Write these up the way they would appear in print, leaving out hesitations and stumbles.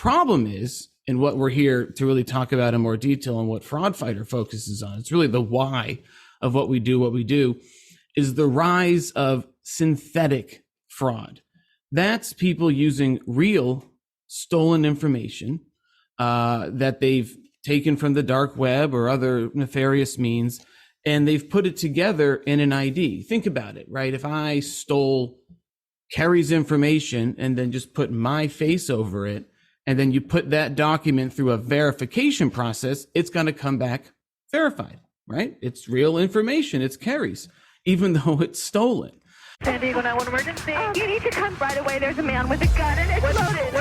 problem is, and what we're here to really talk about in more detail and what Fraud Fighter focuses on, it's really the why of what we do, is the rise of synthetic fraud. That's people using real stolen information that they've taken from the dark web or other nefarious means, and they've put it together in an ID. Think about it, right? If I stole Kerry's information and then just put my face over it, and then you put that document through a verification process, it's going to come back verified, right? It's real information. It's Kerry's, even though it's stolen. San Diego 911 emergency. You need to come right away. There's a man with a gun and it's loaded.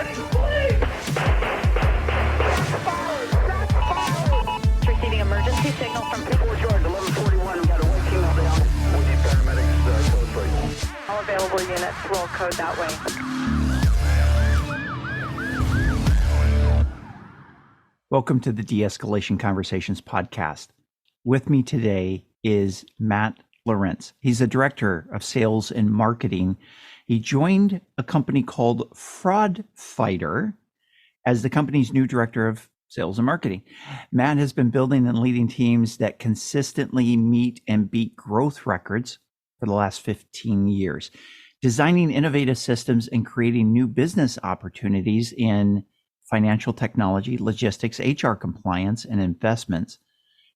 Receiving emergency signal from 4 George 1141. We got a white female down. We need paramedics close right. All available units roll code that way. Welcome to the De-Escalation Conversations podcast. With me today is Matt Lorenc. He's the director of sales and marketing. He joined a company called Fraud Fighter as the company's new director of sales and marketing. Matt has been building and leading teams that consistently meet and beat growth records for the last 15 years, designing innovative systems and creating new business opportunities in financial technology, logistics, HR compliance, and investments.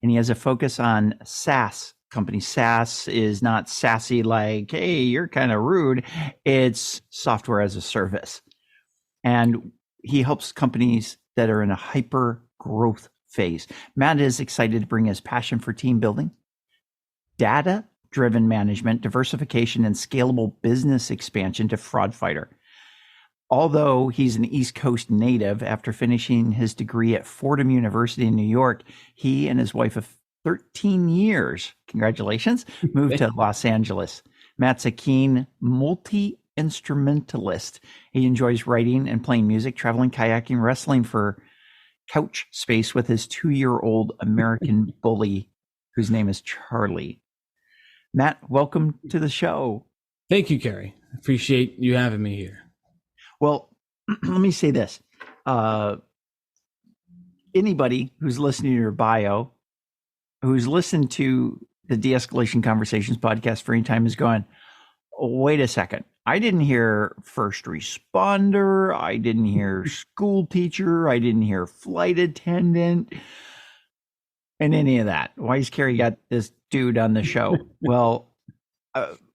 And he has a focus on SaaS companies. SaaS is not sassy like, hey, you're kind of rude. It's software as a service. And he helps companies that are in a hyper growth phase. Matt is excited to bring his passion for team building, data-driven management, diversification, and scalable business expansion to Fraud Fighter. Although he's an East Coast native, after finishing his degree at Fordham University in New York, he and his wife of 13 years, congratulations, moved to Los Angeles. Matt's a keen multi-instrumentalist. He enjoys writing and playing music, traveling, kayaking, wrestling for couch space with his 2-year-old American bully, whose name is Charlie. Matt, welcome to the show. Thank you, Kerry. Appreciate you having me here. Well, let me say this. Anybody who's listening to your bio, who's listened to the De-Escalation Conversations podcast for any time is going, oh, wait a second. I didn't hear first responder. I didn't hear school teacher. I didn't hear flight attendant and any of that. Why has Kerry got this dude on the show? Well,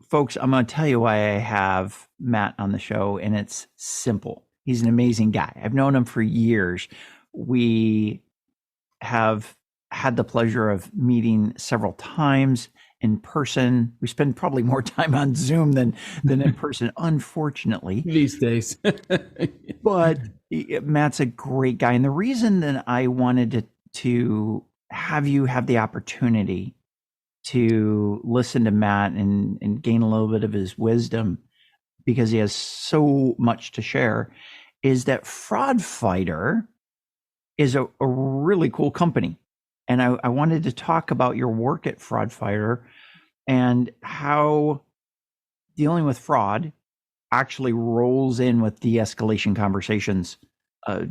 folks, I'm going to tell you why I have Matt on the show, and it's simple. He's an amazing guy. I've known him for years. We have had the pleasure of meeting several times in person. We spend probably more time on Zoom than in person, unfortunately. These days. But Matt's a great guy. And the reason that I wanted to have you have the opportunity to listen to Matt and gain a little bit of his wisdom, because he has so much to share, is that Fraud Fighter is a really cool company. And I wanted to talk about your work at Fraud Fighter and how dealing with fraud actually rolls in with De-Escalation Conversations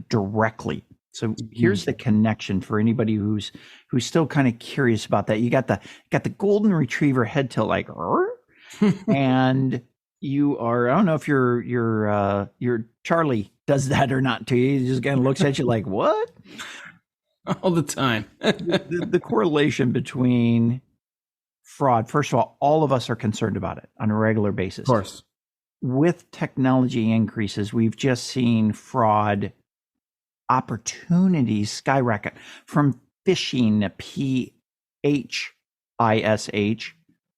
directly. So here's the connection for anybody who's still kind of curious about that. You got the golden retriever head tilt like, and you are, I don't know if your Charlie does that or not to you. He just kind of looks at you like, what? All the time. the correlation between fraud, first of all of us are concerned about it on a regular basis. Of course. With technology increases, we've just seen fraud opportunities skyrocket, from phishing, PHISH,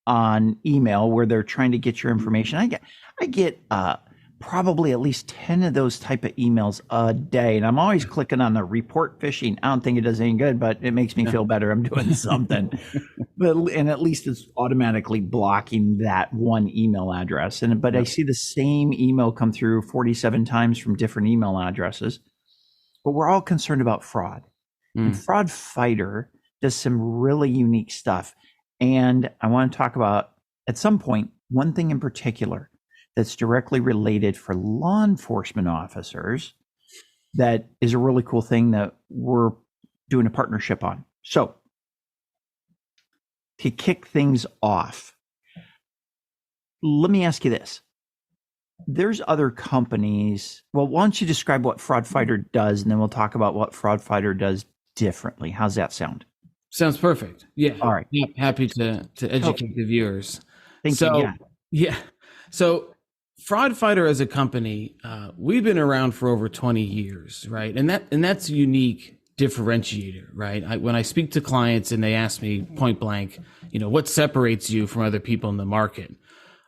on email, where they're trying to get your information. I get probably at least 10 of those type of emails a day, and I'm always clicking on the report phishing. I don't think it does any good, but it makes me feel better. I'm doing something. And at least it's automatically blocking that one email address. But I see the same email come through 47 times from different email addresses. But we're all concerned about fraud. And Fraud Fighter does some really unique stuff. And I want to talk about, at some point, one thing in particular that's directly related for law enforcement officers that is a really cool thing that we're doing a partnership on. So to kick things off, let me ask you this. There's other companies. Well, why don't you describe what Fraud Fighter does, and then we'll talk about what Fraud Fighter does differently. How's that sound? Sounds perfect. Yeah. All right. Happy to educate the viewers. Thank you. Yeah. So Fraud Fighter as a company, we've been around for over 20 years, right? And that's a unique differentiator, right? When I speak to clients and they ask me point blank, what separates you from other people in the market?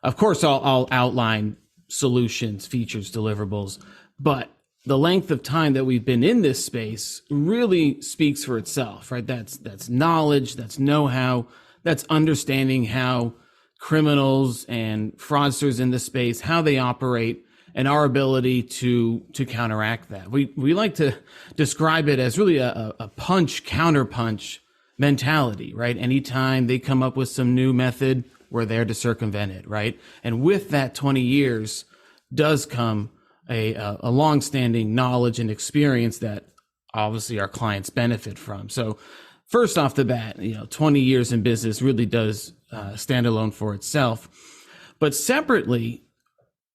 Of course, I'll outline solutions, features, deliverables, but the length of time that we've been in this space really speaks for itself, right? That's knowledge, that's know-how, that's understanding how criminals and fraudsters in this space, how they operate, and our ability to counteract that. We like to describe it as really a punch, counterpunch mentality, right? Anytime they come up with some new method, we're there to circumvent it, right? And with that 20 years does come a long-standing knowledge and experience that obviously our clients benefit from. So first off the bat, 20 years in business really does stand alone for itself. But separately,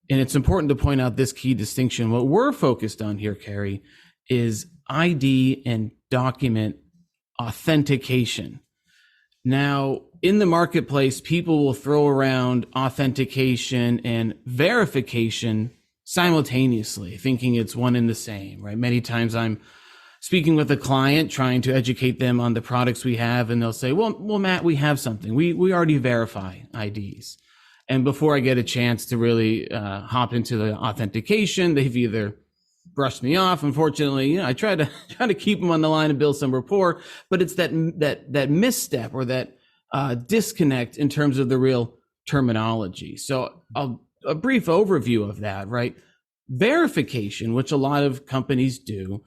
and it's important to point out this key distinction, what we're focused on here, Carrie, is ID and document authentication. Now, in the marketplace, people will throw around authentication and verification simultaneously, thinking it's one and the same, right? Many times I'm speaking with a client, trying to educate them on the products we have, and they'll say, well, Matt, we have something. We already verify IDs. And before I get a chance to really hop into the authentication, they've either brushed me off. Unfortunately, I try to keep them on the line and build some rapport, but it's that misstep or that disconnect in terms of the real terminology. So a brief overview of that, right? Verification, which a lot of companies do,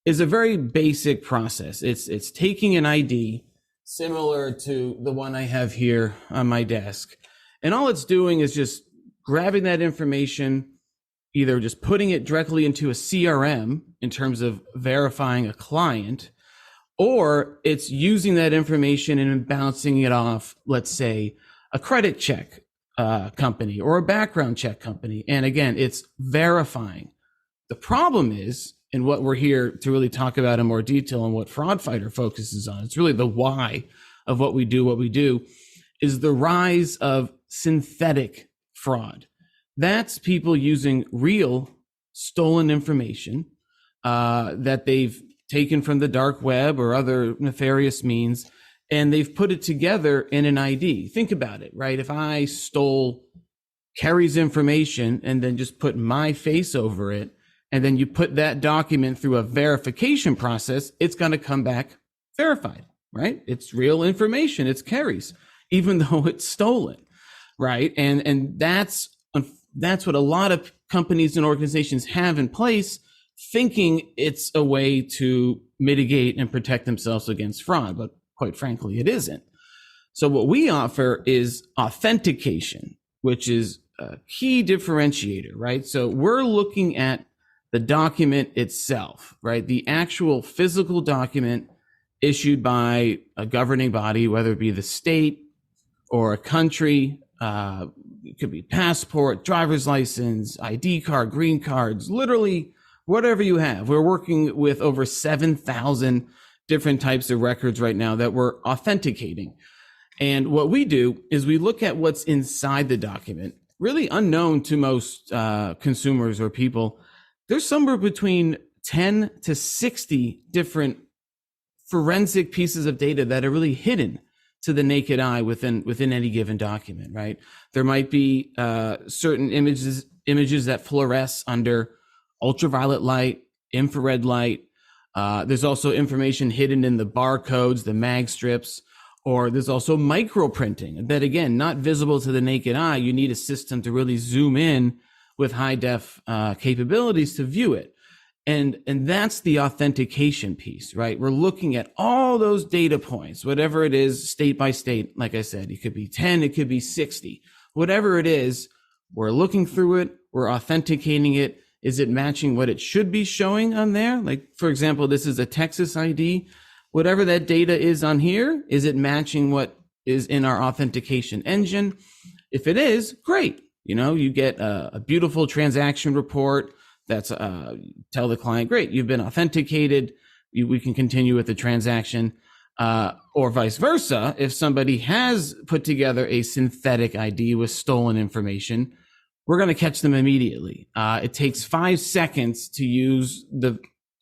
is a very basic process. It's taking an ID similar to the one I have here on my desk. And all it's doing is just grabbing that information, either just putting it directly into a CRM in terms of verifying a client, or it's using that information and bouncing it off, let's say, a credit check company or a background check company. And again, it's verifying. The problem is, and what we're here to really talk about in more detail and what Fraud Fighter focuses on, it's really the why of what we do, is the rise of synthetic fraud. That's people using real stolen information that they've taken from the dark web or other nefarious means, and they've put it together in an ID. Think about it, right? If I stole Kerry's information and then just put my face over it, and then you put that document through a verification process, it's going to come back verified, right? It's real information. It's Kerry's, even though it's stolen, right? And that's what a lot of companies and organizations have in place, thinking it's a way to mitigate and protect themselves against fraud. But quite frankly, it isn't. So what we offer is authentication, which is a key differentiator, right? So we're looking at the document itself, right? The actual physical document issued by a governing body, whether it be the state or a country. It could be passport, driver's license, ID card, green cards, literally whatever you have. We're working with over 7,000 different types of records right now that we're authenticating. And what we do is we look at what's inside the document, really unknown to most consumers or people. There's somewhere between 10 to 60 different forensic pieces of data that are really hidden to the naked eye within any given document, right? There might be certain images that fluoresce under ultraviolet light, infrared light. There's also information hidden in the barcodes, the mag strips, or there's also microprinting that, again, not visible to the naked eye. You need a system to really zoom in with high def capabilities to view it. And that's the authentication piece, right? We're looking at all those data points, whatever it is, state by state. Like I said, it could be 10, it could be 60, whatever it is, we're looking through it, we're authenticating it, Is it matching what it should be showing on there? Like, for example, this is a Texas ID. Whatever that data is on here, is it matching what is in our authentication engine? If it is, great. You get a beautiful transaction report that's tell the client, great, you've been authenticated. We can continue with the transaction. Or vice versa, if somebody has put together a synthetic ID with stolen information, we're going to catch them immediately. It takes 5 seconds to use the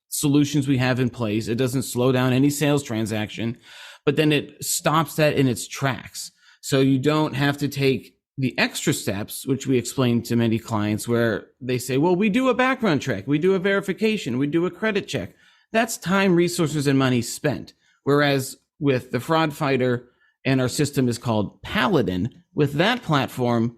solutions we have in place. It doesn't slow down any sales transaction, but then it stops that in its tracks. So you don't have to take the extra steps, which we explain to many clients, where they say, well, we do a background check, we do a verification, we do a credit check. That's time, resources, and money spent. Whereas with the Fraud Fighter, and our system is called Paladin, with that platform,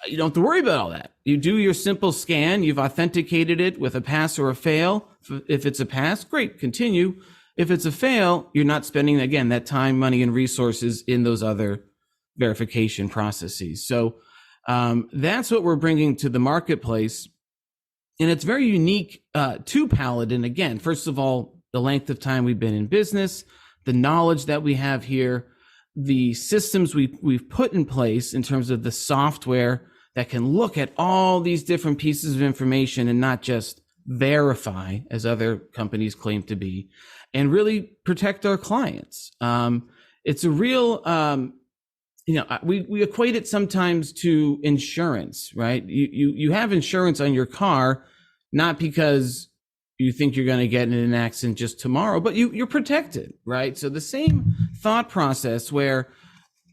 you don't have to worry about all that. You do your simple scan, you've authenticated it with a pass or a fail. If it's a pass, great, continue. If it's a fail, you're not spending, again, that time, money, and resources in those other verification processes. So that's what we're bringing to the marketplace. And it's very unique to Paladin. Again, first of all, the length of time we've been in business, the knowledge that we have here, the systems we've put in place in terms of the software that can look at all these different pieces of information and not just verify, as other companies claim to be, and really protect our clients. It's a real, we equate it sometimes to insurance, right? You have insurance on your car, not because you think you're going to get in an accident just tomorrow, but you're protected, right? So the same thought process where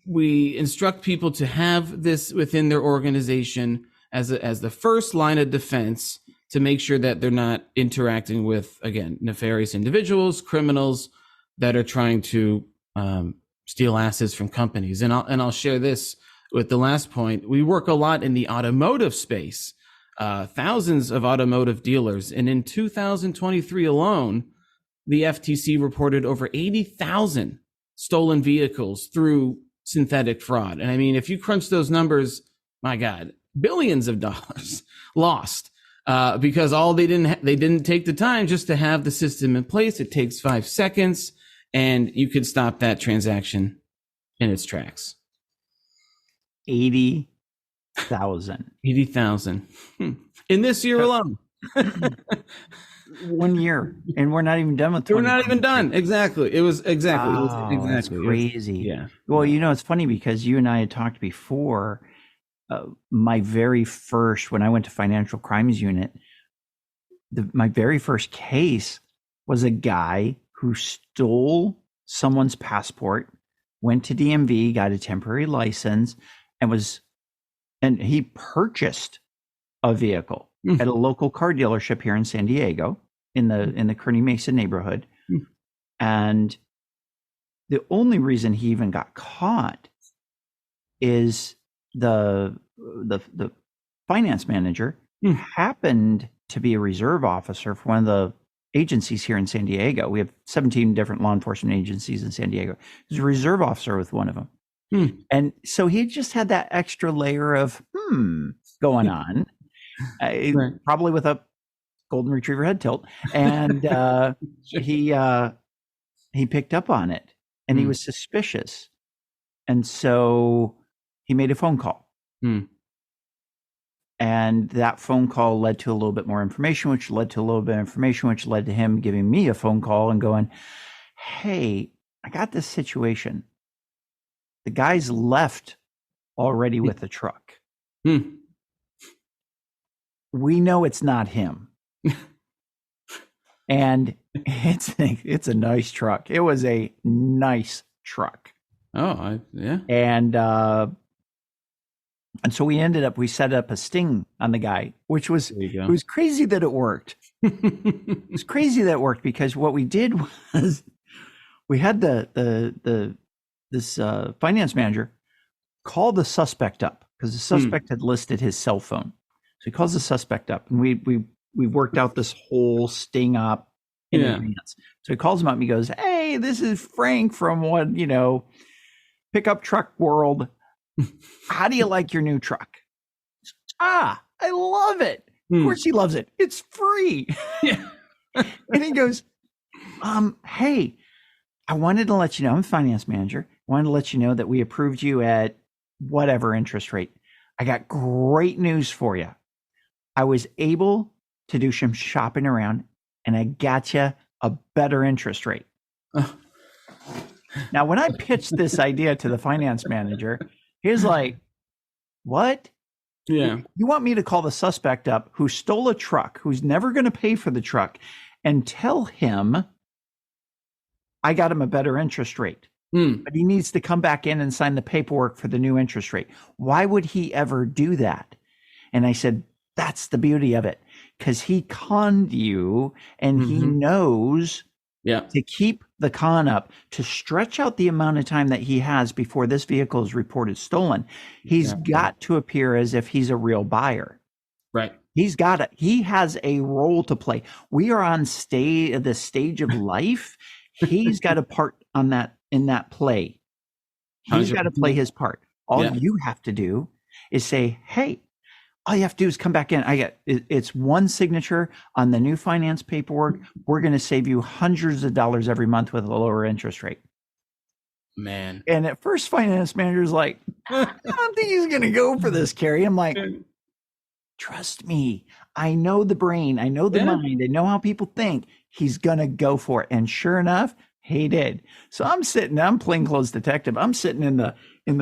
we instruct people to have this within their organization as the first line of defense to make sure that they're not interacting with, again, nefarious individuals, criminals that are trying to steal assets from companies. And I'll share this with the last point. We work a lot in the automotive space. Thousands of automotive dealers. And in 2023 alone, the FTC reported over 80,000 stolen vehicles through synthetic fraud. And I mean, if you crunch those numbers, my God, billions of dollars lost because they didn't take the time just to have the system in place. It takes 5 seconds and you could stop that transaction in its tracks. 80,000. 80,000 in this year alone. 1 year, and we're not even done with. We're not even done. Exactly. It was exactly. Oh, it was exactly. That's crazy. Yeah. Well, it's funny because you and I had talked before. My very first, when I went to Financial Crimes Unit, my very first case was a guy who stole someone's passport, went to DMV, got a temporary license, and he purchased a vehicle at a local car dealership here in San Diego, in the Kearny Mesa neighborhood. And the only reason he even got caught is the finance manager happened to be a reserve officer for one of the agencies here in San Diego. We have 17 different law enforcement agencies in San Diego. He was a reserve officer with one of them. And so he just had that extra layer of going on, probably with a golden retriever head tilt, and he picked up on it, and he was suspicious, and so he made a phone call, and that phone call led to a little bit more information, which led to a little bit of information, which led to him giving me a phone call and going, "Hey, I got this situation. The guy's left already with the truck. We know it's not him." And it's a nice truck. It was a nice truck. Oh, yeah. And so we set up a sting on the guy, which was, it was crazy that it worked. It was crazy that it worked because what we did was we had this finance manager call the suspect up because the suspect had listed his cell phone. So he calls the suspect up, and we worked out this whole sting up in advance. So he calls him up and he goes, "Hey, this is Frank from pickup truck world. How do you like your new truck?" "I love it. Of course he loves it. It's free. Yeah. And he goes, hey, I wanted to let you know, I'm a finance manager. I wanted to let you know that we approved you at whatever interest rate. I got great news for you. I was able to do some shopping around and I got you a better interest rate. Now, when I pitched this idea to the finance manager, he was like, what? Yeah. You want me to call the suspect up who stole a truck, who's never going to pay for the truck, and tell him I got him a better interest rate, but he needs to come back in and sign the paperwork for the new interest rate. Why would he ever do that? And I said, that's the beauty of it, because he conned you and he knows to keep the con up, to stretch out the amount of time that he has before this vehicle is reported stolen. He's got to appear as if he's a real buyer. Right. He has a role to play. We are on the stage of life. He's got a part in that play. He's got to play his part. All you have to do is say, hey, all you have to do is come back in. It's one signature on the new finance paperwork. We're going to save you hundreds of dollars every month with a lower interest rate. Man. And at first, finance manager's like, I don't think he's going to go for this, Carrie. I'm like, trust me. I know the brain. I know the mind. I know how people think. He's going to go for it. And sure enough, he did. So I'm plainclothes detective. I'm sitting in the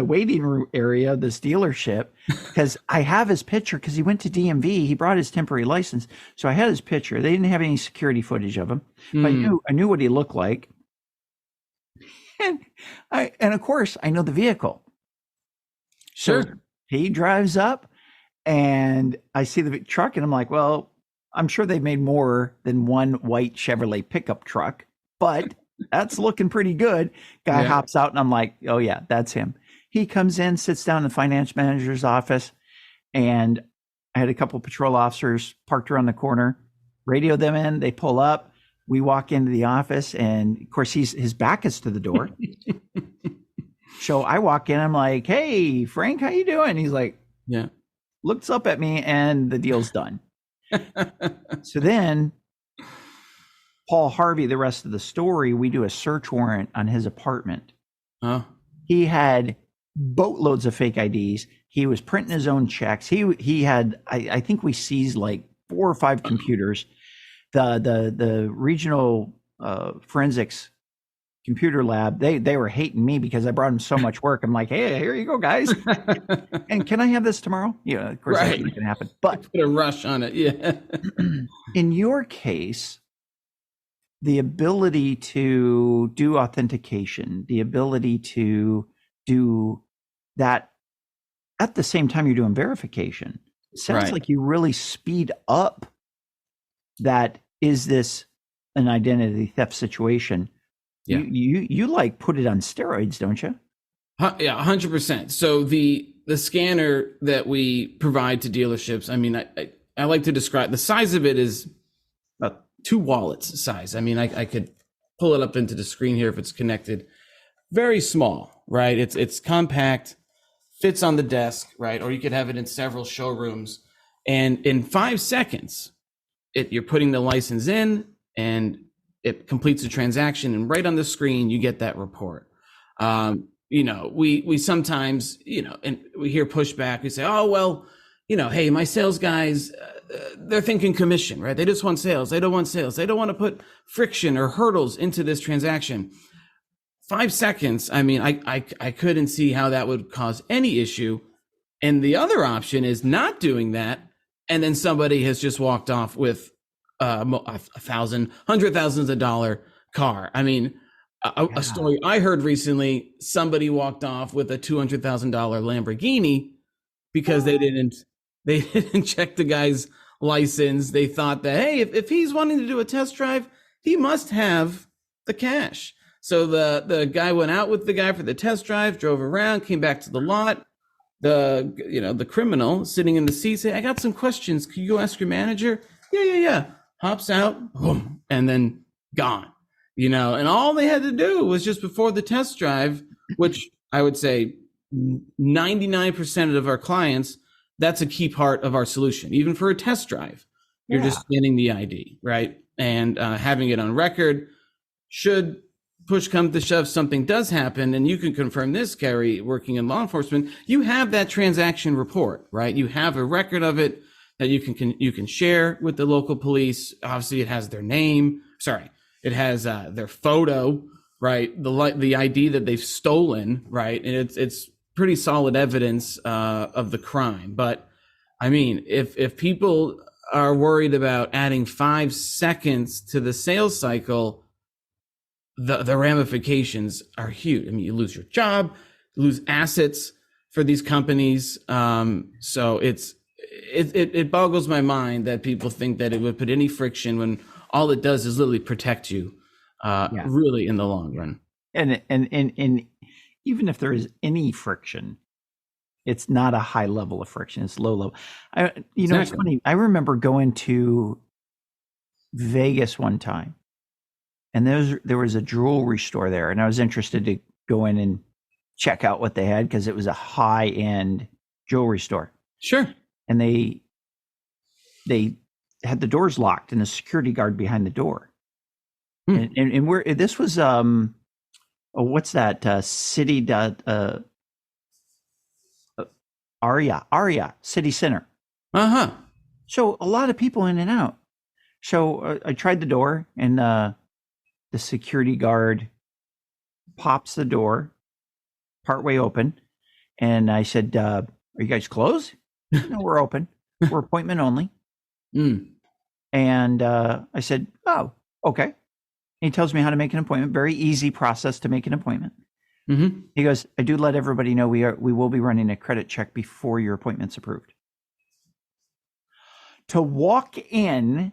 waiting room area of this dealership because I have his picture because he went to DMV. He brought his temporary license. So I had his picture. They didn't have any security footage of him, but I knew what he looked like. And of course I know the vehicle. Sure. So he drives up and I see the truck and I'm like, well, I'm sure they've made more than one white Chevrolet pickup truck, but that's looking pretty good. Guy hops out and I'm like, oh yeah, that's him. He comes in, sits down in the finance manager's office, and I had a couple of patrol officers parked around the corner, radio them in, they pull up, we walk into the office, and of course his back is to the door. So I walk in, I'm like, hey, Frank, how you doing? He's like, looks up at me, and the deal's done. So then Paul Harvey, the rest of the story, we do a search warrant on his apartment. He had boatloads of fake IDs. He was printing his own checks. He had, I think we seized like 4 or 5 computers. The regional forensics computer lab, they were hating me because I brought them so much work. I'm like, hey, here you go, guys. And can I have this tomorrow? Yeah, of course that's not going to happen. But put a rush on it. Yeah. In your case, the ability to do authentication, the ability to do that at the same time you're doing verification, sounds like you really speed up that. Is this an identity theft situation? Yeah. You like put it on steroids, don't you? Yeah, 100%. So the scanner that we provide to dealerships, I mean, I like to describe the size of it is about 2 wallets size. I mean, I could pull it up into the screen here if it's connected. Very small, right? It's compact, fits on the desk, right? Or you could have it in several showrooms. And in 5 seconds, you're putting the license in and it completes the transaction. And right on the screen, you get that report. We sometimes, and we hear pushback. We say, oh, well, hey, my sales guys, they're thinking commission, right? They just want sales. They don't want sales. They don't want to put friction or hurdles into this transaction. 5 seconds. I mean, I couldn't see how that would cause any issue. And the other option is not doing that. And then somebody has just walked off with $100,000s of dollar car. I mean, a story I heard recently, somebody walked off with a $200,000 Lamborghini because they didn't check the guy's license. They thought that, hey, if he's wanting to do a test drive, he must have the cash. So the guy went out with the guy for the test drive, drove around, came back to the lot. The criminal sitting in the seat say, I got some questions. Can you go ask your manager? Yeah. Hops out, boom, and then gone. And all they had to do was just before the test drive, which I would say 99% of our clients that's a key part of our solution. Even for a test drive, you're just scanning the ID, right? And having it on record. Should push come to shove, something does happen, and you can confirm this, Gary, working in law enforcement, you have that transaction report, right? You have a record of it that you can share with the local police. Obviously, it has their name. Sorry, it has their photo, right? The ID that they've stolen, right? And it's pretty solid evidence of the crime. But I mean, if people are worried about adding 5 seconds to the sales cycle, the ramifications are huge. I mean, you lose your job, you lose assets for these companies. So it boggles my mind that people think that it would put any friction when all it does is literally protect you, really in the long run. And even if there is any friction, it's not a high level of friction. It's low level. It's funny. I remember going to Vegas one time, and there was a jewelry store there, and I was interested to go in and check out what they had because it was a high end jewelry store. Sure. And they had the doors locked and a security guard behind the door. And where this was, what's that city? Aria City Center. So a lot of people in and out. So I tried the door, and the security guard pops the door partway open, and I said, "Are you guys closed?" "No, we're open. We're appointment only." And I said, "Oh, okay." And he tells me how to make an appointment. Very easy process to make an appointment. He goes, "I do let everybody know we will be running a credit check before your appointment's approved." To walk in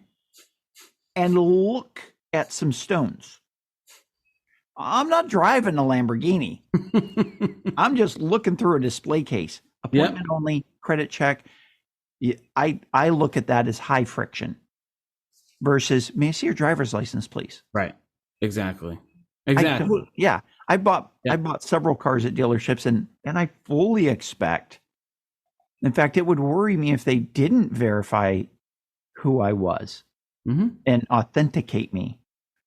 and look at some stones. I'm not driving a Lamborghini. I'm just looking through a display case. Appointment only, credit check. I look at that as high friction versus, may I see your driver's license, please? Right. Exactly. I bought several cars at dealerships, and I fully expect. In fact, it would worry me if they didn't verify who I was and authenticate me.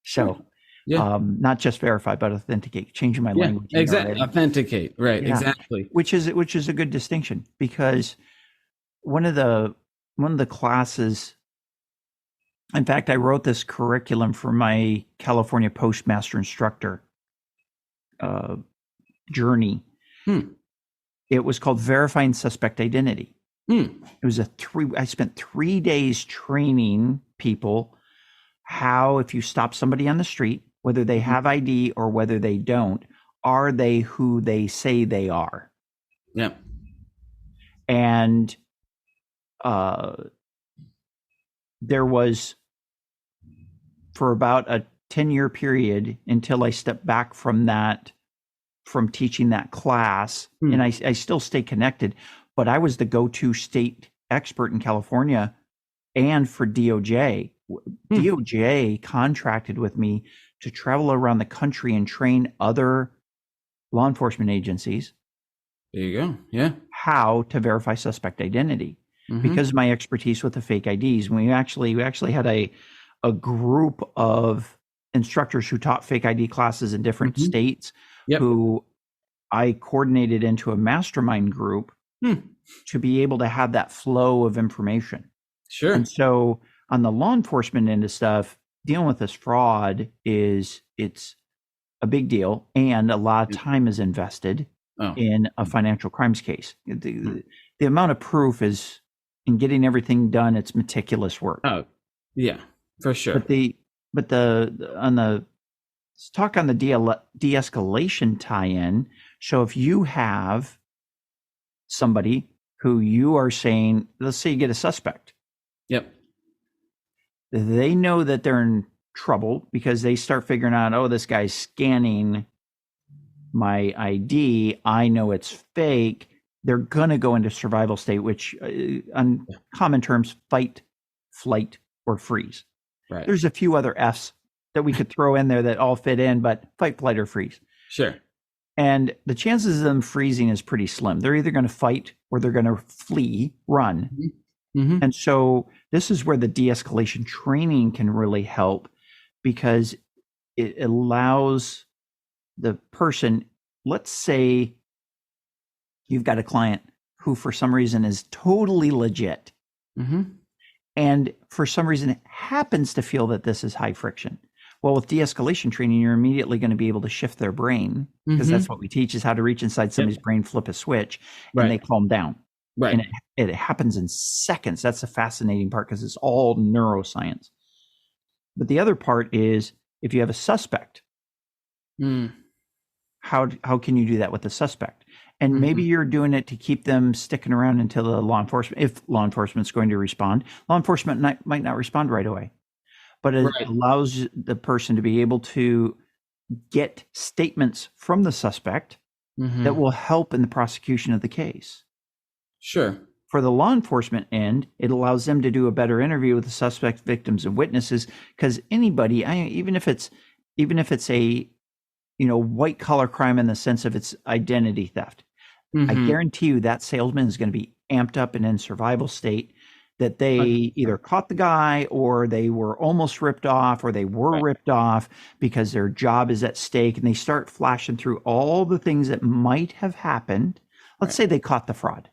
So, not just verify, but authenticate. Changing my language. Exactly. Authenticate. Right. Yeah. Exactly. Which is a good distinction, because one of the classes. In fact, I wrote this curriculum for my California Postmaster instructor journey. It was called Verifying Suspect Identity. It was I spent 3 days training people how, if you stop somebody on the street, whether they have ID or whether they don't, are they who they say they are? Yeah. And there was, for about a 10-year period until I stepped back from teaching that class, and I still stay connected, but I was the go-to state expert in California and for DOJ. DOJ contracted with me to travel around the country and train other law enforcement agencies. There you go. Yeah. How to verify suspect identity. Because of my expertise with the fake IDs. We actually had a group of instructors who taught fake ID classes in different states, who I coordinated into a mastermind group to be able to have that flow of information. Sure. And so on the law enforcement end of stuff, dealing with this fraud it's a big deal, and a lot of time is invested in a financial crimes case. The amount of proof is, in getting everything done, it's meticulous work. Oh, yeah, for sure. Let's talk on the de-escalation tie-in. So if you have somebody who you are saying, let's say you get a suspect. Yep. They know that they're in trouble because they start figuring out, oh, this guy's scanning my ID. I know it's fake. They're going to go into survival state, which on common terms, fight, flight, or freeze. Right. There's a few other F's that we could throw in there that all fit in, but fight, flight, or freeze. Sure. And the chances of them freezing is pretty slim. They're either going to fight or they're going to flee, run. Mm-hmm. And so this is where the de-escalation training can really help, because it allows the person, let's say you've got a client who for some reason is totally legit. Mm-hmm. And for some reason happens to feel that this is high friction. Well, with de-escalation training, you're immediately going to be able to shift their brain, because that's what we teach, is how to reach inside somebody's brain, flip a switch, and they calm down. Right. And it happens in seconds. That's the fascinating part, because it's all neuroscience. But the other part is, if you have a suspect, how can you do that with a suspect? And maybe you're doing it to keep them sticking around until the law enforcement, if law enforcement's going to respond. Law enforcement might not respond right away. But it allows the person to be able to get statements from the suspect that will help in the prosecution of the case. Sure. For the law enforcement end, it allows them to do a better interview with the suspect, victims, and witnesses, because anybody, even if it's a white collar crime in the sense of its identity theft, I guarantee you that salesman is going to be amped up and in survival state, that they either caught the guy, or they were almost ripped off, or they were ripped off because their job is at stake, and they start flashing through all the things that might have happened. Let's say they caught the fraud.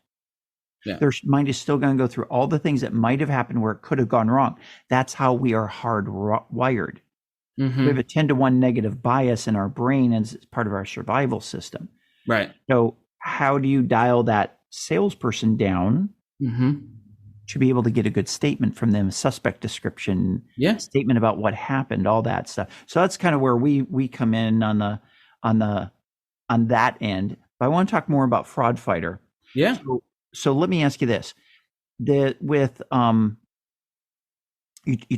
Yeah. Their mind is still going to go through all the things that might have happened where it could have gone wrong. That's how we are hardwired. We have a 10-to-1 negative bias in our brain as part of our survival system. Right. So how do you dial that salesperson down to be able to get a good statement from them, suspect description, statement about what happened, all that stuff? So that's kind of where we come in on that end. But I want to talk more about Fraud Fighter. Yeah. So let me ask you this: you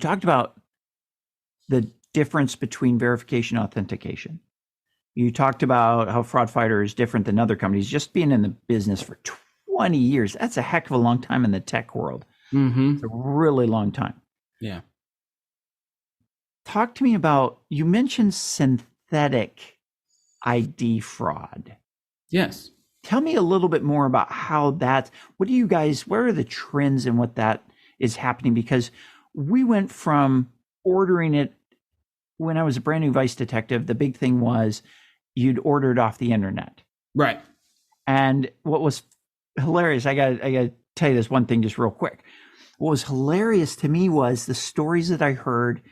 talked about the difference between verification and authentication. You talked about how Fraud Fighter is different than other companies. Just being in the business for 20 years, that's a heck of a long time in the tech world. It's a really long time. Yeah. Talk to me about, you mentioned synthetic ID fraud. Yes. Tell me a little bit more about how what are the trends and what that is happening? Because we went from ordering it when I was a brand new vice detective. The big thing was you'd order it off the internet. Right. And what was hilarious, I got to tell you this one thing just real quick. What was hilarious to me was the stories that I heard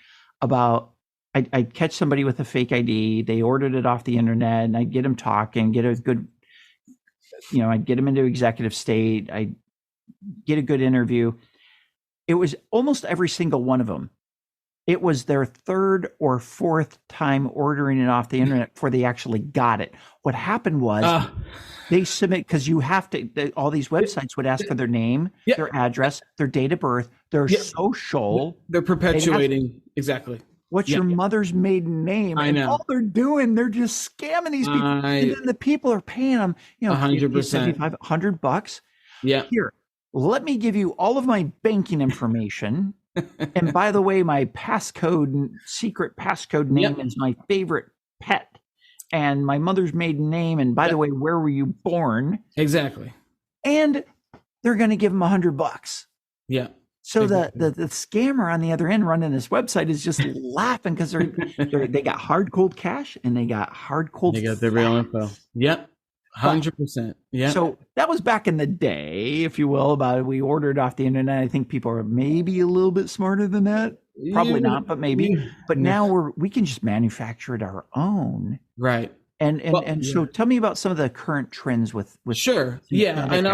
about, I'd catch somebody with a fake ID, they ordered it off the internet, and I'd get them talking, get a good, I'd get them into executive state, I'd get a good interview. It was almost every single one of them. It was their third or fourth time ordering it off the internet before they actually got it. What happened was they submit, because you have to, all these websites would ask for their name, their address, their date of birth, their social. They're perpetuating. Exactly. What's your mother's maiden name? I know. All they're doing, they're just scamming these people. And then the people are paying them, 100%. $100. Yeah. Here, let me give you all of my banking information. And by the way, my secret passcode name is my favorite pet, and my mother's maiden name. And by the way, where were you born? Exactly. And they're going to give them $100. Yeah. So the scammer on the other end running this website is just laughing, because they got hard cold cash and they got hard cold. They got the real info. Yep. 100%. Yeah. So that was back in the day, if you will, about we ordered off the internet. I think people are maybe a little bit smarter than that. Probably not, but maybe. But now we can just manufacture it our own. Right. So tell me about some of the current trends with sure. Yeah. And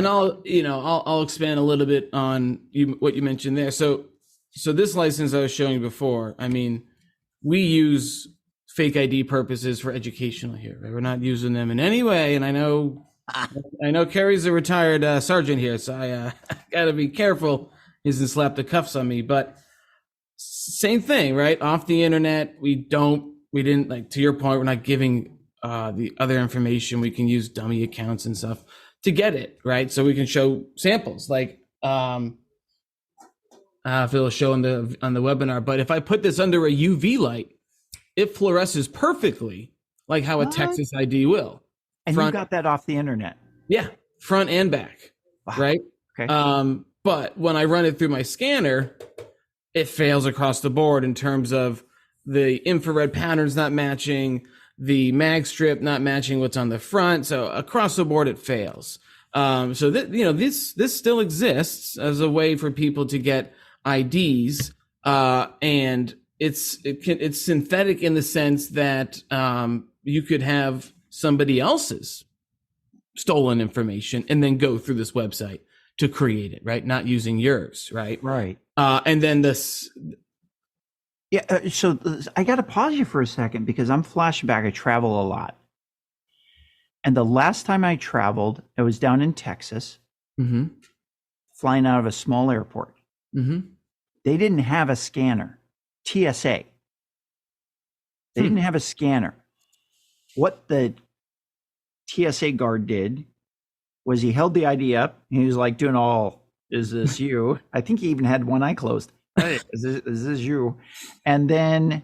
I'll expand a little bit on what you mentioned there. So this license I was showing you before, I mean, we use fake ID purposes for educational here, right? We're not using them in any way. And I know Kerry's a retired sergeant here, so I gotta be careful. He doesn't slap the cuffs on me, but same thing, right? Off the internet, we didn't, like, to your point, we're not giving the other information. We can use dummy accounts and stuff to get it, right? So we can show samples, like if it'll show on the webinar. But if I put this under a UV light, it fluoresces perfectly like how a What? Texas ID will. And you got that off the internet? Yeah, front and back, Wow. right? Okay. But when I run it through my scanner, it fails across the board in terms of the infrared patterns not matching, the mag strip not matching what's on the front. So across the board, it fails. So that, this still exists as a way for people to get IDs, and it's synthetic in the sense that you could have somebody else's stolen information and then go through this website to create it, right? Not using yours, right? Right. And then this. Yeah. So I got to pause you for a second because I'm flashing back. I travel a lot. And the last time I traveled, I was down in Texas, flying out of a small airport. They didn't have a scanner. TSA. They didn't have a scanner. What the TSA guard did was he held the ID up. And he was like doing is this you? I think he even had one eye closed. Hey, is this you? And then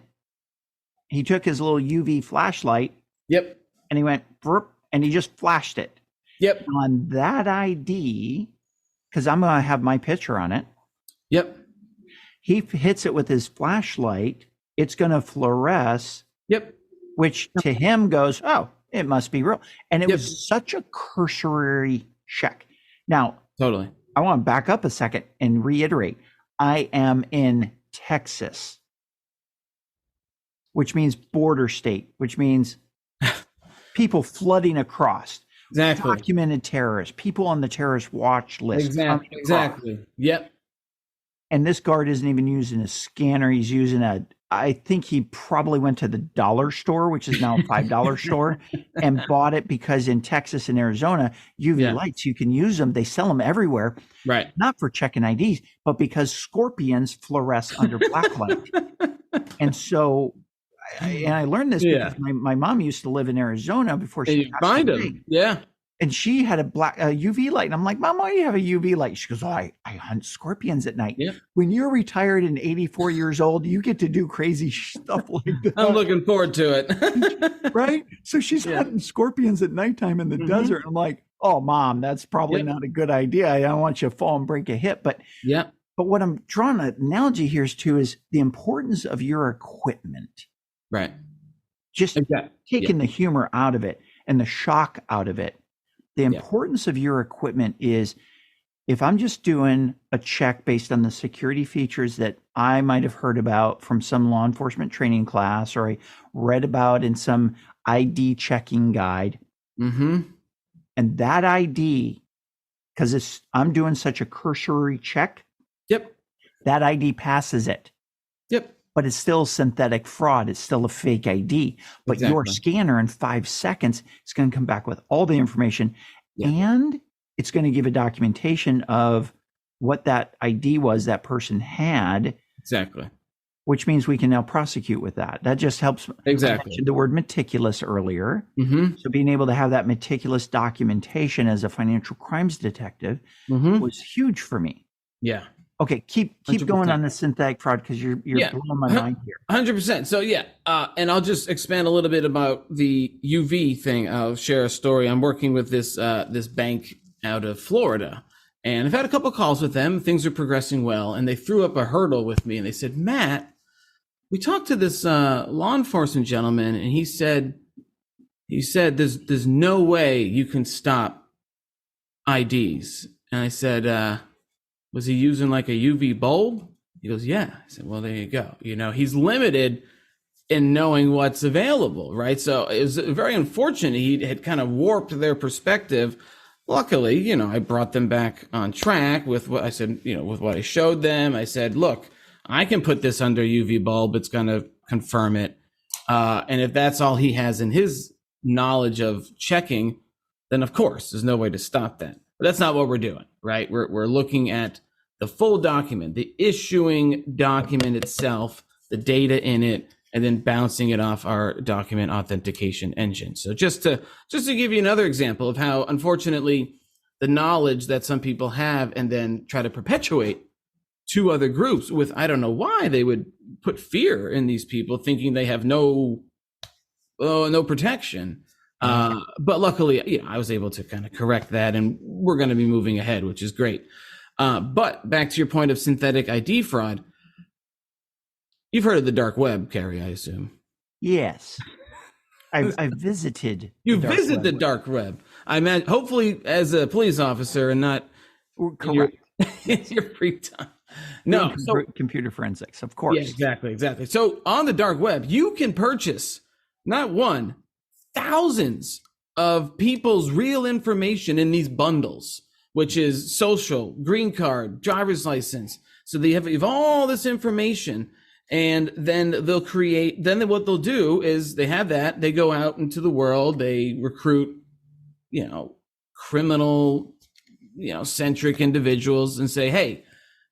he took his little UV flashlight. Yep. And he went, burp, and he just flashed it. Yep. On that ID, because I'm going to have my picture on it. Yep. He hits it with his flashlight. It's going to fluoresce. Yep. Which to him goes, oh, it must be real. And it was such a cursory check. Now, totally. I want to back up a second and reiterate. I am in Texas, which means border state, which means people flooding across. Exactly. Documented terrorists, people on the terrorist watch list. Exactly. Yep. And this guard isn't even using a scanner. He's using I think he probably went to the dollar store, which is now a $5 store, and bought it because in Texas and Arizona, UV lights, you can use them. They sell them everywhere. Right. Not for checking IDs, but because scorpions fluoresce under black light. And so, I learned this because my mom used to live in Arizona before she passed away. Them. Yeah. And she had a UV light. And I'm like, Mom, why do you have a UV light? She goes, I hunt scorpions at night. Yep. When you're retired and 84 years old, you get to do crazy stuff like that. I'm looking forward to it. Right? So she's hunting scorpions at nighttime in the desert. I'm like, oh, Mom, that's probably not a good idea. I don't want you to fall and break a hip. But what I'm drawing an analogy here is the importance of your equipment. Right. Just taking the humor out of it and the shock out of it. The importance of your equipment is if I'm just doing a check based on the security features that I might have heard about from some law enforcement training class or I read about in some ID checking guide. And that ID, because I'm doing such a cursory check. That ID passes it. But it's still synthetic fraud. It's still a fake ID. But your scanner in 5 seconds is going to come back with all the information. And it's going to give a documentation of what that ID was that person had. Exactly. Which means we can now prosecute with that. That just helps. Exactly. I mentioned the word meticulous earlier. So being able to have that meticulous documentation as a financial crimes detective was huge for me. Yeah. Okay, keep 100%. Going on the synthetic fraud because you're blowing my mind here. 100%. So and I'll just expand a little bit about the UV thing. I'll share a story. I'm working with this bank out of Florida, and I've had a couple of calls with them. Things are progressing well, and they threw up a hurdle with me, and they said, Matt, we talked to this law enforcement gentleman, and he said there's no way you can stop IDs, and I said. Was he using like a UV bulb? He goes, yeah. I said, well, there you go. He's limited in knowing what's available, right? So it was very unfortunate. He had kind of warped their perspective. Luckily, I brought them back on track with what I said, with what I showed them. I said, look, I can put this under UV bulb. It's going to confirm it. And if that's all he has in his knowledge of checking, then of course, there's no way to stop that. But that's not what we're doing, right? We're looking at the full document, the issuing document itself, the data in it, and then bouncing it off our document authentication engine. So just to give you another example of how, unfortunately, the knowledge that some people have and then try to perpetuate to other groups with, I don't know why they would put fear in these people, thinking they have no no protection. But luckily, I was able to kind of correct that, and we're going to be moving ahead, which is great. But back to your point of synthetic ID fraud, you've heard of the dark web, Kerry, I assume. Yes. I've visited. You visit the dark web. I meant hopefully as a police officer and not correct in your free time. No, computer forensics, of course. Yeah, exactly. So on the dark web, you can purchase not one, thousands of people's real information in these bundles, which is social, green card, driver's license. So they have all this information, and then they'll create. Then what they'll do is they have that. They go out into the world. They recruit, criminal, centric individuals, and say, "Hey,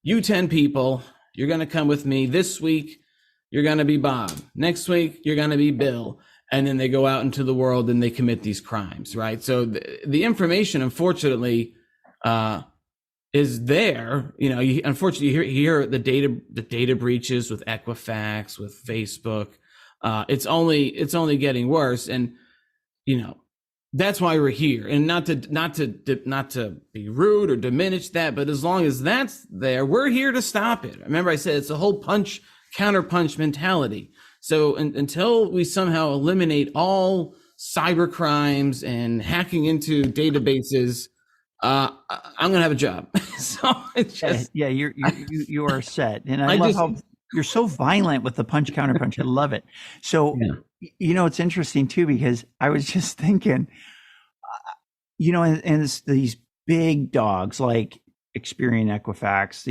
you 10 people, you're going to come with me this week. You're going to be Bob. Next week, you're going to be Bill." And then they go out into the world and they commit these crimes, right? So the information, unfortunately, is there. Unfortunately, you hear the data breaches with Equifax, with Facebook. It's only getting worse, and that's why we're here. And not to be rude or diminish that, but as long as that's there, we're here to stop it. Remember, I said it's a whole counter-punch mentality. So until we somehow eliminate all cyber crimes and hacking into databases, I'm going to have a job. So it's just, you are set. And I love how you're so violent with the counter punch. I love it. So, it's interesting too, because I was just thinking, and it's these big dogs like Experian, Equifax,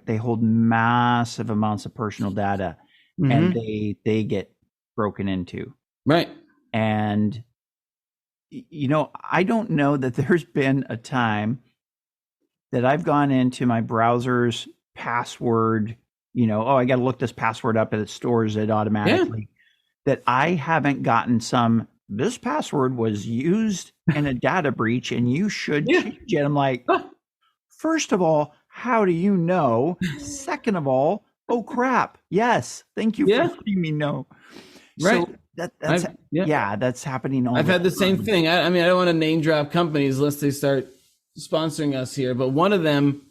they hold massive amounts of personal data. Mm-hmm. And they get broken into. Right. And, I don't know that there's been a time that I've gone into my browser's password, I got to look this password up and it stores it automatically, that I haven't gotten this password was used in a data breach and you should change it. I'm like, first of all, how do you know? Second of all, oh crap! Yes, thank you for letting me know. Right. So that's happening. I've had the same thing. I mean, I don't want to name drop companies lest they start sponsoring us here, but one of them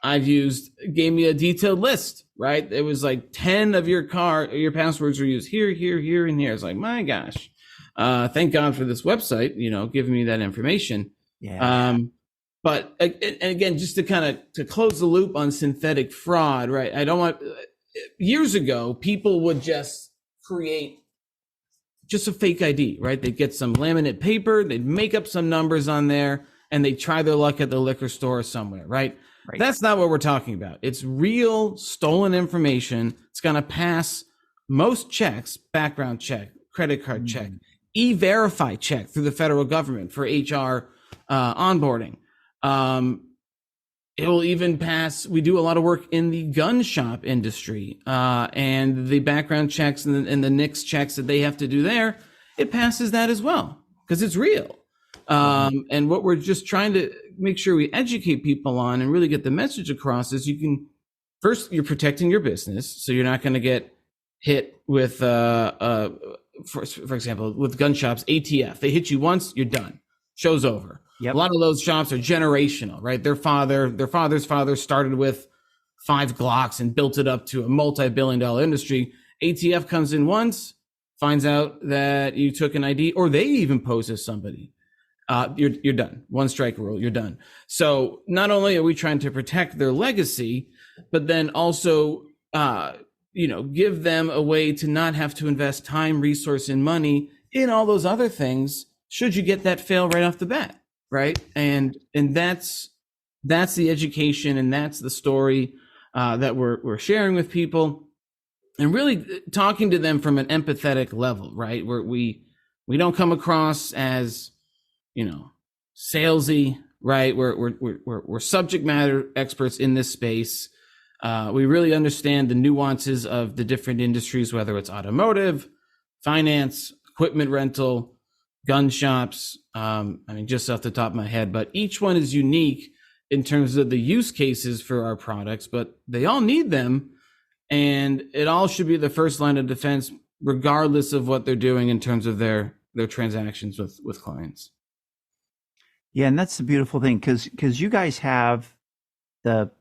I've used gave me a detailed list. Right, it was like 10 of your passwords were used here, and here. It's like, my gosh, thank God for this website, giving me that information. Yeah. But and again, just to close the loop on synthetic fraud, right? I don't want. Years ago, people would just create just a fake ID, right? They'd get some laminate paper, they'd make up some numbers on there, and they'd try their luck at the liquor store somewhere, right? That's not what we're talking about. It's real stolen information. It's going to pass most checks: background check, credit card check, e-verify check through the federal government for HR onboarding. It will even pass. We do a lot of work in the gun shop industry, and the background checks and the NICS checks that they have to do there. It passes that as well because it's real. And what we're just trying to make sure we educate people on and really get the message across is you're protecting your business, so you're not going to get hit with, for example, with gun shops, ATF. They hit you once, you're done. Show's over. Yep. A lot of those shops are generational, right? Their father's father started with 5 Glocks and built it up to a multi-billion-dollar industry. ATF comes in once, finds out that you took an ID, or they even pose as somebody. You're done. One strike rule, you're done. So not only are we trying to protect their legacy, but then also, give them a way to not have to invest time, resource, and money in all those other things. Should you get that fail right off the bat, right? And that's the education, and that's the story that we're sharing with people, and really talking to them from an empathetic level, right? Where we don't come across as salesy, right? We're subject matter experts in this space. We really understand the nuances of the different industries, whether it's automotive, finance, equipment rental, gun shops. Just off the top of my head, but each one is unique in terms of the use cases for our products, but they all need them. And it all should be the first line of defense regardless of what they're doing in terms of their transactions with clients. Yeah, and that's the beautiful thing, because you guys have the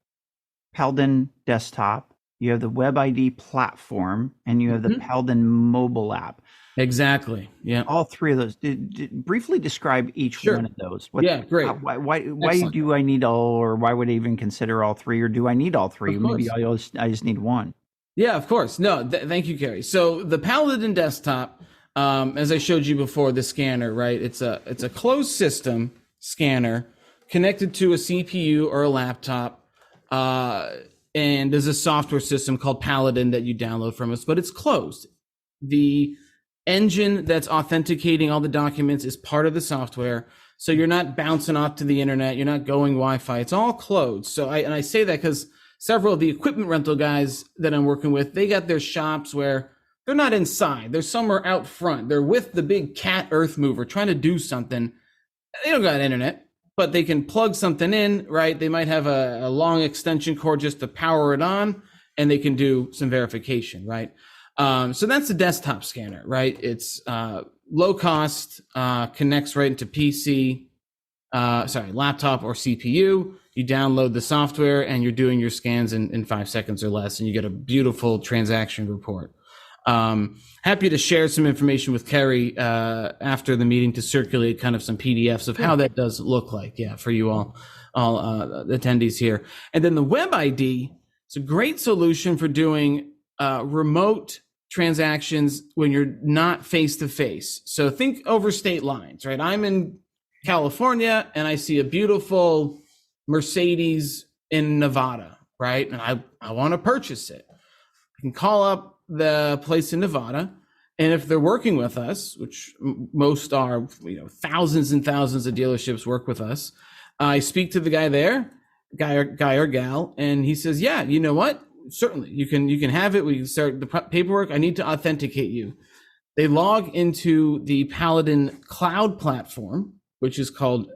Paladin desktop, you have the Web ID platform, and you have the Paladin mobile app. Exactly. Yeah. All three of those. Briefly describe each one of those. Yeah, great. Why do I need all, or why would I even consider all three, or do I need all three? Maybe I just need one. Yeah, of course. No, thank you, Kerry. So the Paladin desktop, as I showed you before, the scanner, right? It's a closed system scanner connected to a CPU or a laptop. And there's a software system called Paladin that you download from us, but it's closed. The engine that's authenticating all the documents is part of the software. So you're not bouncing off to the internet. You're not going Wi-Fi. It's all closed. So I say that because several of the equipment rental guys that I'm working with, they got their shops where they're not inside. They're somewhere out front. They're with the big cat earth mover trying to do something. They don't got internet, but they can plug something in, right? They might have a long extension cord just to power it on, and they can do some verification, right? So that's the desktop scanner, right? It's low cost, connects right into laptop or CPU. You download the software and you're doing your scans in 5 seconds or less, and you get a beautiful transaction report. Happy to share some information with Kerry after the meeting to circulate kind of some PDFs of how that does look like, for you all attendees here. And then the Web ID, it's a great solution for doing remote transactions when you're not face to face. So think over state lines, right? I'm in California and I see a beautiful Mercedes in Nevada, right? And I want to purchase it. I can call up the place in Nevada, and if they're working with us, which most are, thousands and thousands of dealerships work with us, I speak to the guy there, guy or gal, and he says, yeah, you know what? Certainly, you can have it. We can start the paperwork. I need to authenticate you. They log into the Paladin cloud platform, which is called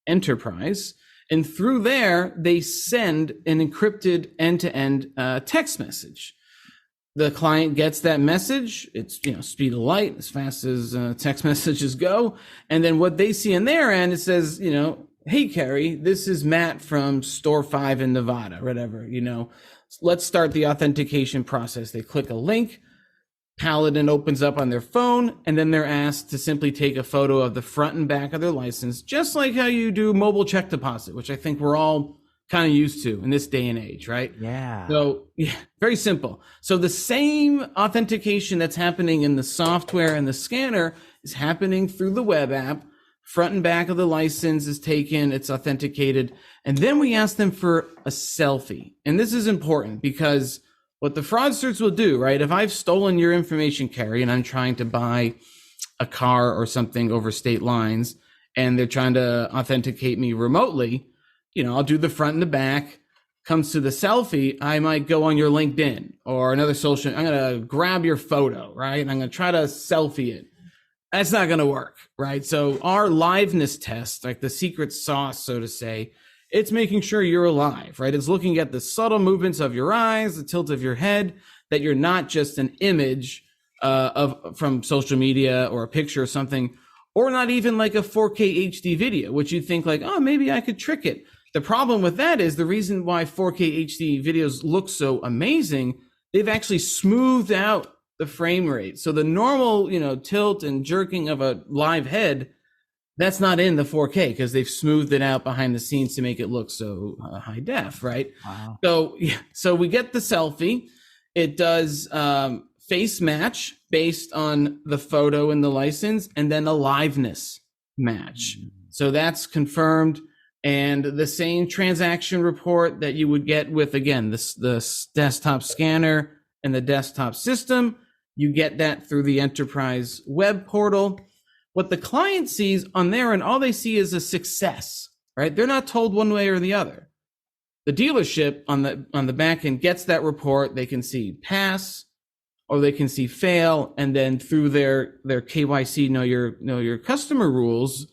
Enterprise, and through there, they send an encrypted end-to-end text message. The client gets that message. It's, speed of light, as fast as text messages go. And then what they see in their end, it says, hey, Kerry, this is Matt from Store 5 in Nevada, whatever, let's start the authentication process. They click a link. Paladin opens up on their phone, and then they're asked to simply take a photo of the front and back of their license, just like how you do mobile check deposit, which I think we're all kind of used to in this day and age, right? Yeah. So, very simple. So the same authentication that's happening in the software and the scanner is happening through the web app. Front and back of the license is taken, it's authenticated, and then we ask them for a selfie. And this is important because what the fraudsters will do, right? If I've stolen your information, Kerry, and I'm trying to buy a car or something over state lines, and they're trying to authenticate me remotely, I'll do the front and the back. Comes to the selfie, I might go on your LinkedIn or another social. I'm going to grab your photo, right? And I'm going to try to selfie it. That's not going to work, right? So our liveness test, like the secret sauce, so to say, it's making sure you're alive, right? It's looking at the subtle movements of your eyes, the tilt of your head, that you're not just an image from social media or a picture or something, or not even like a 4K HD video, which you think like, oh, maybe I could trick it. The problem with that is the reason why 4K HD videos look so amazing, they've actually smoothed out the frame rate. So the normal, tilt and jerking of a live head, that's not in the 4K because they've smoothed it out behind the scenes to make it look so high def, right? Wow. So we get the selfie. It does face match based on the photo and the license, and then a liveness match. So that's confirmed. And the same transaction report that you would get with, again, the desktop scanner and the desktop system, you get that through the enterprise web portal. What the client sees on there, and all they see is a success, right? They're not told one way or the other. The dealership on the back end gets that report. They can see pass or they can see fail, and then through their KYC, know your customer rules,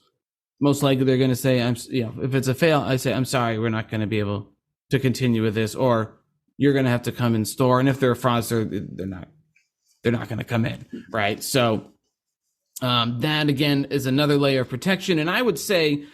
most likely they're going to say, if it's a fail, I say, I'm sorry, we're not going to be able to continue with this, or you're going to have to come in store. And if they're a fraudster, they're not they're not going to come in, right? So that again is another layer of protection. And I would say,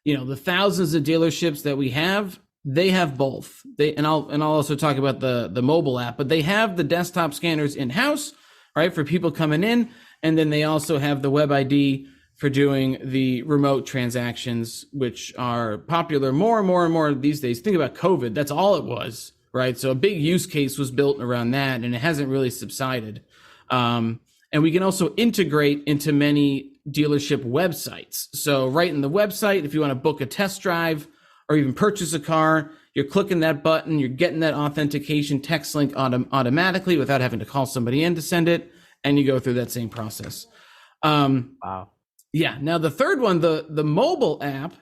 the thousands of dealerships that we have, they have both. I'll also talk about the mobile app, but they have the desktop scanners in house, right, for people coming in, and then they also have the web ID for doing the remote transactions, which are popular more and more and more these days. Think about COVID. That's all it was, right? So a big use case was built around that, and it hasn't really subsided. And we can also integrate into many dealership websites. So right in the website, if you want to book a test drive or even purchase a car, you're clicking that button, you're getting that authentication text link automatically without having to call somebody in to send it, and you go through that same process. Wow. Yeah. Now the third one, the mobile app,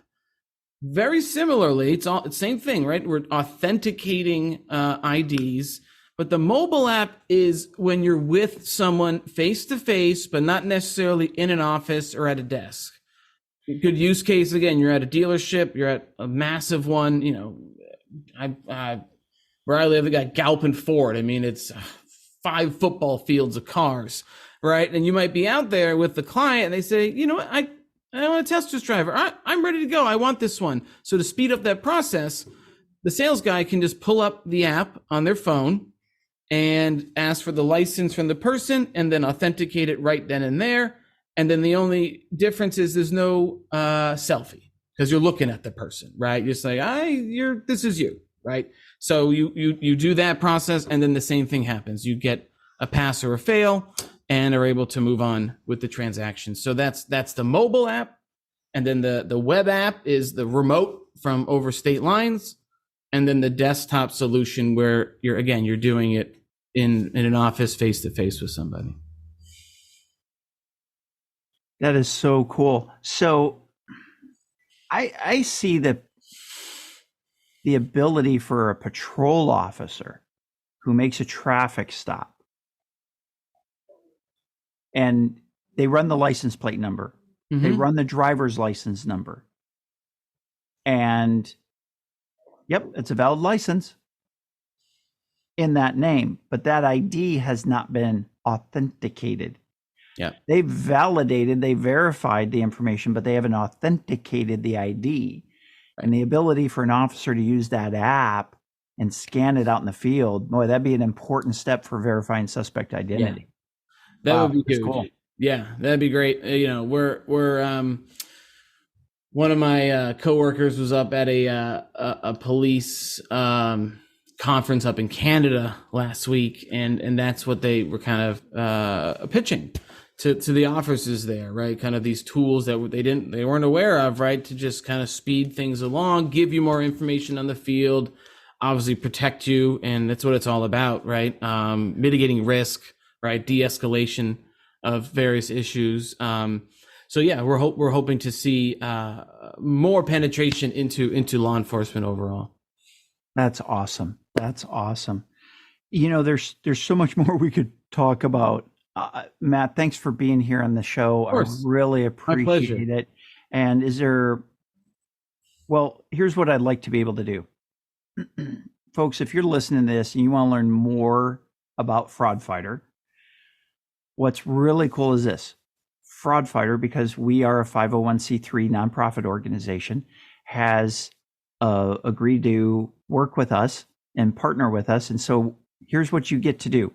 very similarly, it's same thing, right? We're authenticating IDs, but the mobile app is when you're with someone face to face, but not necessarily in an office or at a desk. Good use case, again, you're at a dealership, you're at a massive one, where I live, they got Galpin Ford. I mean, it's 5 football fields of cars, right? And you might be out there with the client and they say, you know what, I want to test this driver. I'm ready to go. I want this one. So to speed up that process, the sales guy can just pull up the app on their phone and ask for the license from the person and then authenticate it right then and there. And then the only difference is there's no selfie because you're looking at the person, right? You're just like, this is you, right? So you do that process, and then the same thing happens. You get a pass or a fail and are able to move on with the transaction. So that's the mobile app. And then the web app is the remote from over state lines. And then the desktop solution where you're doing it in an office face to face with somebody. That is so cool. So I see the ability for a patrol officer who makes a traffic stop and they run the license plate number. Mm-hmm. They run the driver's license number. And yep, it's a valid license in that name, but that ID has not been authenticated. Yeah. They validated, they verified the information, but they haven't authenticated the ID. Right. And the ability for an officer to use that app and scan it out in the field, boy, that'd be an important step for verifying suspect identity. Yeah. That would be huge. Cool. Yeah, that'd be great. We're one of my coworkers was up at a police conference up in Canada last week, and that's what they were kind of pitching to the officers there, right? Kind of these tools that they weren't aware of, right? To just kind of speed things along, give you more information on the field, obviously protect you, and that's what it's all about, right? Mitigating risk, right? De-escalation of various issues. So yeah, we're hoping to see more penetration into law enforcement overall. That's awesome. That's awesome. There's so much more we could talk about. Matt, thanks for being here on the show. I really appreciate it. And here's what I'd like to be able to do. Folks, if you're listening to this and you want to learn more about Fraud Fighter, what's really cool is this. Fraud Fighter, because we are a 501c3 nonprofit organization, has agreed to work with us and partner with us. And so here's what you get to do.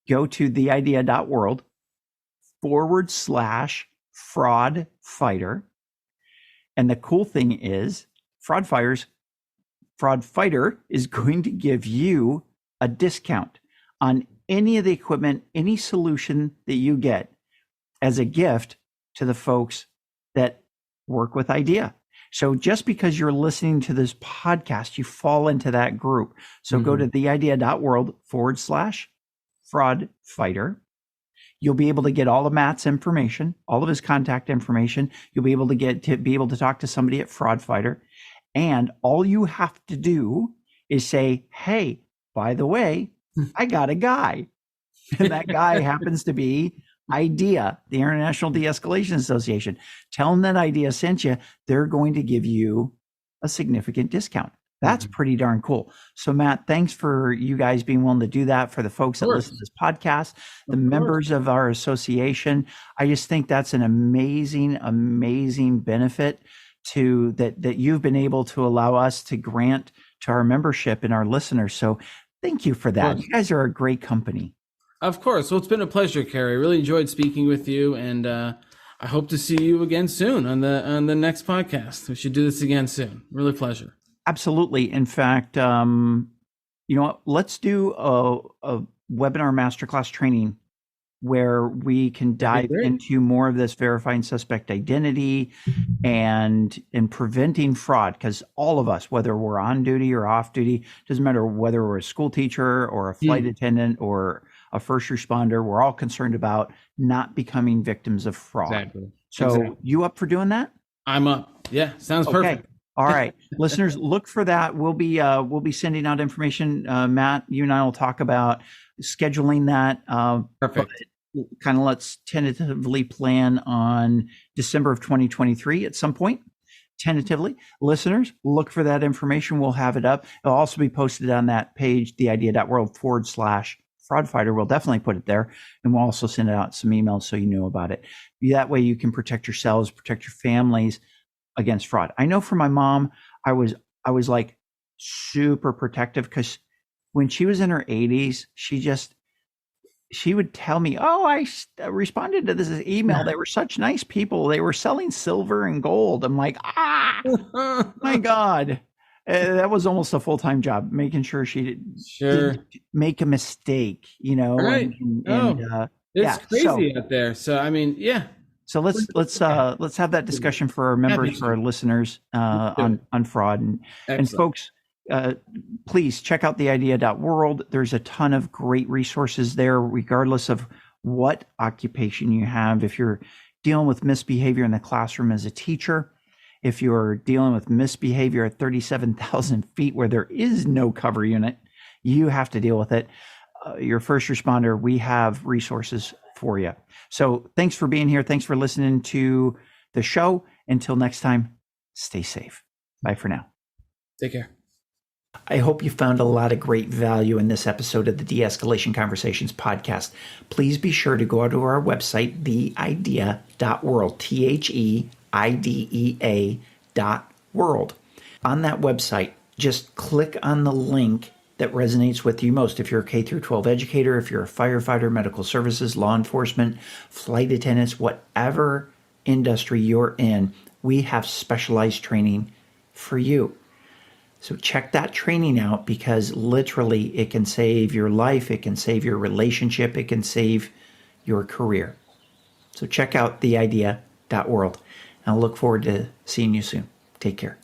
Go to theidea.world/fraud fighter. And the cool thing is Fraud Fighter is going to give you a discount on any of the equipment, any solution that you get as a gift to the folks that work with IDEA. So just because you're listening to this podcast, you fall into that group. So go to theidea.world/fraud fighter. You'll be able to get all of Matt's information, all of his contact information. You'll be able to talk to somebody at Fraud Fighter. And all you have to do is say, hey, by the way, I got a guy. And that guy happens to be IDEA, the International De-Escalation Association. Tell them that IDEA sent you. They're going to give you a significant discount. That's pretty darn cool. So, Matt, thanks for you guys being willing to do that. For the folks that listen to this podcast, the members of our association, I just think that's an amazing, amazing benefit to that you've been able to allow us to grant to our membership and our listeners. So, thank you for that. You guys are a great company. Of course. Well, it's been a pleasure, Kerry. I really enjoyed speaking with you, and I hope to see you again soon on the next podcast. We should do this again soon. Really a pleasure. Absolutely. In fact, you know what? Let's do a webinar masterclass training where we can dive into more of this verifying suspect identity and preventing fraud. Because all of us, whether we're on duty or off duty, doesn't matter whether we're a school teacher or a flight attendant or a first responder, we're all concerned about not becoming victims of fraud. Exactly. So you up for doing that? I'm up. Yeah, sounds perfect. All right, listeners, look for that. We'll be sending out information. Matt, you and I will talk about scheduling that. Perfect. Kind of let's tentatively plan on December of 2023 at some point. Tentatively, listeners, look for that information. We'll have it up. It'll also be posted on that page, theidea.world/fraudfighter. We'll definitely put it there, and we'll also send out some emails so you know about it. That way, you can protect yourselves, protect your families against fraud. I know for my mom, I was like super protective because when she was in her 80s, she would tell me, "Oh, I responded to this email. They were such nice people. They were selling silver and gold." I'm like, my God. That was almost a full-time job, making sure she didn't make a mistake, you know. Right. It's crazy out there. So I mean, yeah. So let's have that discussion for our members, for our listeners on fraud, and folks, please check out theidea.world. There's a ton of great resources there, regardless of what occupation you have. If you're dealing with misbehavior in the classroom as a teacher, if you're dealing with misbehavior at 37,000 feet where there is no cover unit, you have to deal with it. Your first responder, we have resources for you. So thanks for being here. Thanks for listening to the show. Until next time, stay safe. Bye for now. Take care. I hope you found a lot of great value in this episode of the De-Escalation Conversations podcast. Please be sure to go to our website, theidea.world, THEIDEA.world. On that website, just click on the link that resonates with you most. If you're a K-12 educator, if you're a firefighter, medical services, law enforcement, flight attendants, whatever industry you're in, we have specialized training for you. So check that training out, because literally it can save your life, it can save your relationship, it can save your career. So check out theidea.world. I'll look forward to seeing you soon. Take care.